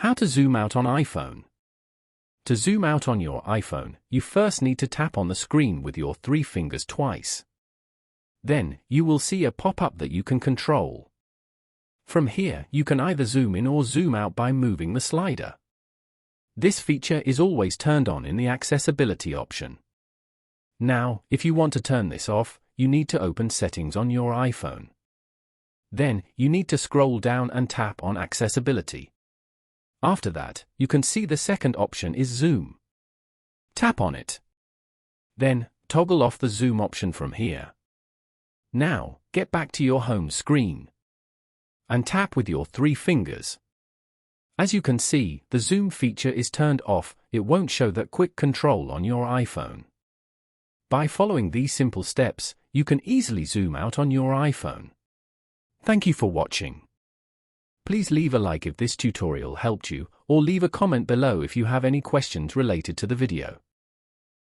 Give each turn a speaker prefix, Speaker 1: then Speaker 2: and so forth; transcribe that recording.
Speaker 1: How to zoom out on iPhone. To zoom out on your iPhone, you first need to tap on the screen with your 3 fingers twice. Then, you will see a pop-up that you can control. From here, you can either zoom in or zoom out by moving the slider. This feature is always turned on in the accessibility option. Now, if you want to turn this off, you need to open Settings on your iPhone. Then, you need to scroll down and tap on Accessibility. After that, you can see the second option is Zoom. Tap on it. Then, toggle off the zoom option from here. Now, get back to your home screen and tap with your 3 fingers. As you can see, the zoom feature is turned off. It won't show that quick control on your iPhone. By following these simple steps, you can easily zoom out on your iPhone. Thank you for watching. Please leave a like if this tutorial helped you, or leave a comment below if you have any questions related to the video.